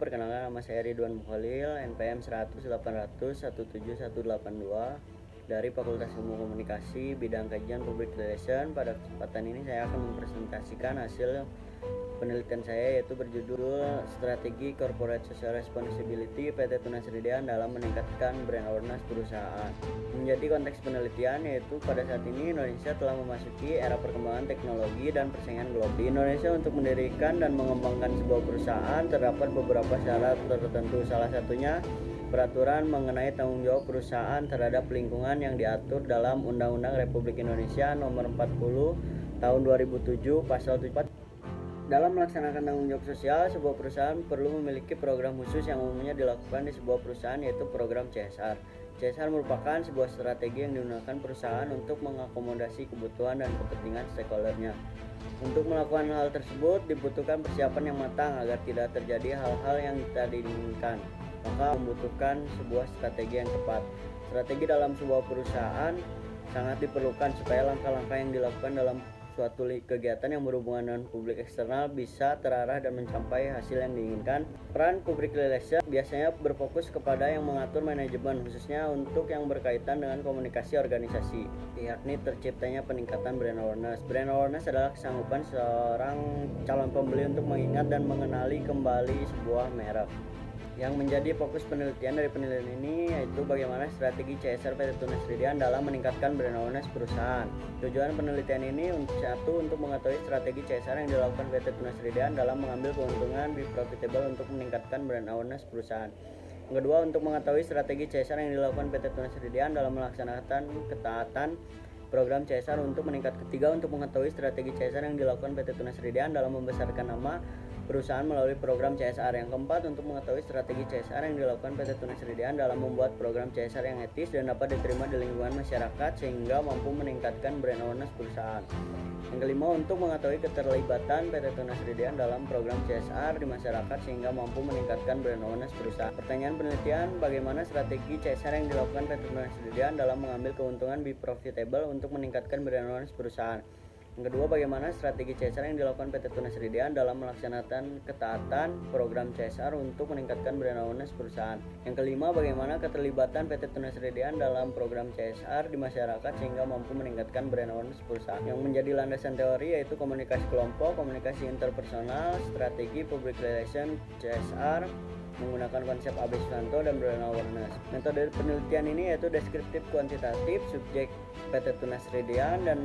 perkenalkan nama saya Ridwan Mukholil, NPM 10080017182 dari Fakultas Ilmu Komunikasi, bidang kajian Public Relation. Pada kesempatan ini saya akan mempresentasikan hasil penelitian saya, yaitu berjudul Strategi Corporate Social Responsibility PT Tunas Ridean dalam meningkatkan brand awareness perusahaan. Menjadi konteks penelitian, yaitu pada saat ini Indonesia telah memasuki era perkembangan teknologi dan persaingan global. Di Indonesia, untuk mendirikan dan mengembangkan sebuah perusahaan terdapat beberapa syarat tertentu. Salah satunya peraturan mengenai tanggung jawab perusahaan terhadap lingkungan yang diatur dalam Undang-Undang Republik Indonesia Nomor 40 Tahun 2007 Pasal 4. Dalam melaksanakan tanggung jawab sosial, sebuah perusahaan perlu memiliki program khusus yang umumnya dilakukan di sebuah perusahaan, yaitu program CSR. CSR merupakan sebuah strategi yang digunakan perusahaan untuk mengakomodasi kebutuhan dan kepentingan stakeholder-nya. Untuk melakukan hal tersebut dibutuhkan persiapan yang matang agar tidak terjadi hal-hal yang tidak diinginkan. Maka membutuhkan sebuah strategi yang tepat. Strategi dalam sebuah perusahaan sangat diperlukan supaya langkah-langkah yang dilakukan dalam suatu kegiatan yang berhubungan dengan publik eksternal bisa terarah dan mencapai hasil yang diinginkan. Peran public relation biasanya berfokus kepada yang mengatur manajemen, khususnya untuk yang berkaitan dengan komunikasi organisasi, yakni terciptanya peningkatan brand awareness. Brand awareness adalah kesanggupan seorang calon pembeli untuk mengingat dan mengenali kembali sebuah merek. Yang menjadi fokus penelitian dari penelitian ini yaitu bagaimana strategi CSR PT Tunas Ridean dalam meningkatkan brand awareness perusahaan. Tujuan penelitian ini untuk mengetahui strategi CSR yang dilakukan PT Tunas Ridean dalam mengambil keuntungan be profitable untuk meningkatkan brand awareness perusahaan. Yang kedua, untuk mengetahui strategi CSR yang dilakukan PT Tunas Ridean dalam melaksanakan ketaatan program CSR untuk meningkat. Ketiga, untuk mengetahui strategi CSR yang dilakukan PT Tunas Ridean dalam membesarkan nama perusahaan melalui program CSR. Yang keempat, untuk mengetahui strategi CSR yang dilakukan PT Tunas Ridean dalam membuat program CSR yang etis dan dapat diterima di lingkungan masyarakat sehingga mampu meningkatkan brand awareness perusahaan. Yang kelima, untuk mengetahui keterlibatan PT Tunas Ridean dalam program CSR di masyarakat sehingga mampu meningkatkan brand awareness perusahaan. Pertanyaan penelitian, bagaimana strategi CSR yang dilakukan PT Tunas Ridean dalam mengambil keuntungan be profitable untuk meningkatkan brand awareness perusahaan. Yang kedua, bagaimana strategi CSR yang dilakukan PT Tunas Ridean dalam melaksanakan ketaatan program CSR untuk meningkatkan brand awareness perusahaan. Yang kelima, bagaimana keterlibatan PT Tunas Ridean dalam program CSR di masyarakat sehingga mampu meningkatkan brand awareness perusahaan. Yang menjadi landasan teori yaitu komunikasi kelompok, komunikasi interpersonal, strategi public relation, CSR, menggunakan konsep AB Susanto dan brand awareness. Metode penelitian ini yaitu deskriptif kuantitatif, subjek PT Tunas Ridean, dan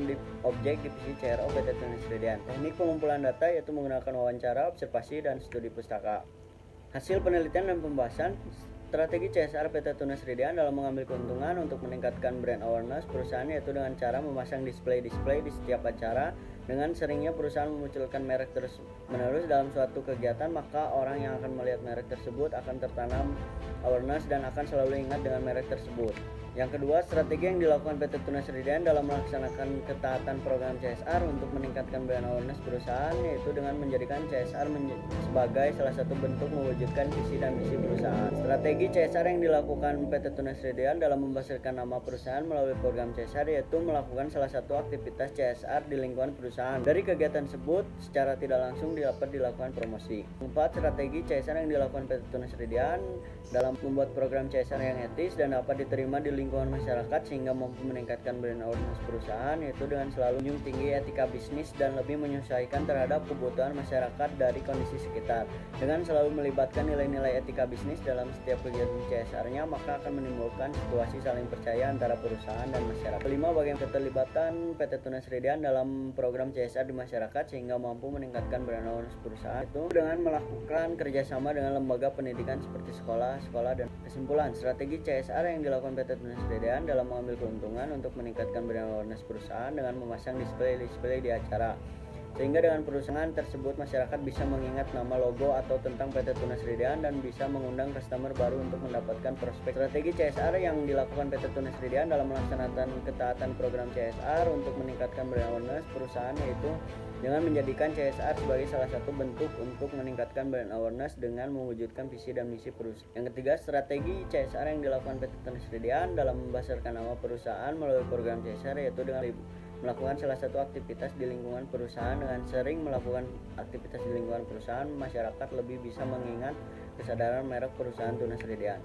objek divisi CRO PT Tunas Ridean. Teknik pengumpulan data yaitu menggunakan wawancara, observasi, dan studi pustaka. Hasil penelitian dan pembahasan strategi CSR PT Tunas Ridean dalam mengambil keuntungan untuk meningkatkan brand awareness perusahaan, yaitu dengan cara memasang display-display di setiap acara. Dengan seringnya perusahaan memunculkan merek terus-menerus dalam suatu kegiatan, maka orang yang akan melihat merek tersebut akan tertanam awareness dan akan selalu ingat dengan merek tersebut. Yang kedua, strategi yang dilakukan PT Tunas Ridean dalam melaksanakan ketaatan program CSR untuk meningkatkan brand awareness perusahaan, yaitu dengan menjadikan CSR sebagai salah satu bentuk mewujudkan visi dan misi perusahaan. Strategi CSR yang dilakukan PT Tunas Ridean dalam membesarkan nama perusahaan melalui program CSR yaitu melakukan salah satu aktivitas CSR di lingkungan perusahaan. Dari kegiatan tersebut secara tidak langsung dapat dilakukan promosi. 4. Strategi CSR yang dilakukan PT Tunas Ridean dalam membuat program CSR yang etis dan dapat diterima di lingkungan masyarakat sehingga mampu meningkatkan brand awareness perusahaan, yaitu dengan selalu menjunjung tinggi etika bisnis dan lebih menyesuaikan terhadap kebutuhan masyarakat dari kondisi sekitar. Dengan selalu melibatkan nilai-nilai etika bisnis dalam setiap kegiatan CSR-nya, maka akan menimbulkan situasi saling percaya antara perusahaan dan masyarakat. Kelima, bagaimana keterlibatan PT Tunas Ridean dalam program CSR di masyarakat sehingga mampu meningkatkan brand awareness perusahaan, itu dengan melakukan kerjasama dengan lembaga pendidikan seperti sekolah, dan kesimpulan, strategi CSR yang dilakukan PT Tunas Ridean dalam mengambil keuntungan untuk meningkatkan brand awareness perusahaan dengan memasang display-display di acara, sehingga dengan perusahaan tersebut masyarakat bisa mengingat nama, logo, atau tentang PT Tunas Ridean dan bisa mengundang customer baru untuk mendapatkan prospek. Strategi CSR yang dilakukan PT Tunas Ridean dalam melaksanakan ketaatan program CSR untuk meningkatkan brand awareness perusahaan, yaitu dengan menjadikan CSR sebagai salah satu bentuk untuk meningkatkan brand awareness dengan mewujudkan visi dan misi perusahaan. Yang ketiga, strategi CSR yang dilakukan PT Tunas Ridean dalam membesarkan nama perusahaan melalui program CSR yaitu dengan melakukan salah satu aktivitas di lingkungan perusahaan. Dengan sering melakukan aktivitas di lingkungan perusahaan, masyarakat lebih bisa mengingat kesadaran merek perusahaan Tunas Ridean.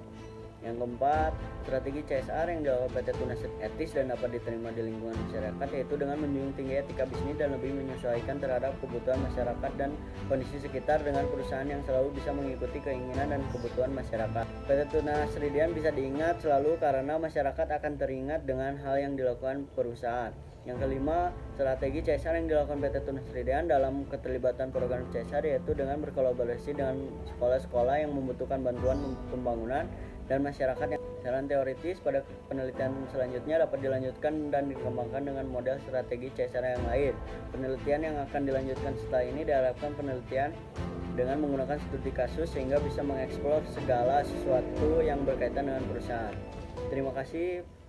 Yang keempat, strategi CSR yang dilakukan PT Tunas etis dan dapat diterima di lingkungan masyarakat, yaitu dengan menjunjung tinggi etika bisnis dan lebih menyesuaikan terhadap kebutuhan masyarakat dan kondisi sekitar dengan perusahaan yang selalu bisa mengikuti keinginan dan kebutuhan masyarakat. PT Tunas Ridean bisa diingat selalu karena masyarakat akan teringat dengan hal yang dilakukan perusahaan. Yang kelima, strategi CSR yang dilakukan PT Tunas Ridean dalam keterlibatan program CSR yaitu dengan berkolaborasi dengan sekolah-sekolah yang membutuhkan bantuan pembangunan dan masyarakat. Yang saran teoritis pada penelitian selanjutnya dapat dilanjutkan dan dikembangkan dengan model strategi CSR yang lain. Penelitian yang akan dilanjutkan setelah ini diharapkan penelitian dengan menggunakan studi kasus sehingga bisa mengeksplor segala sesuatu yang berkaitan dengan perusahaan. Terima kasih.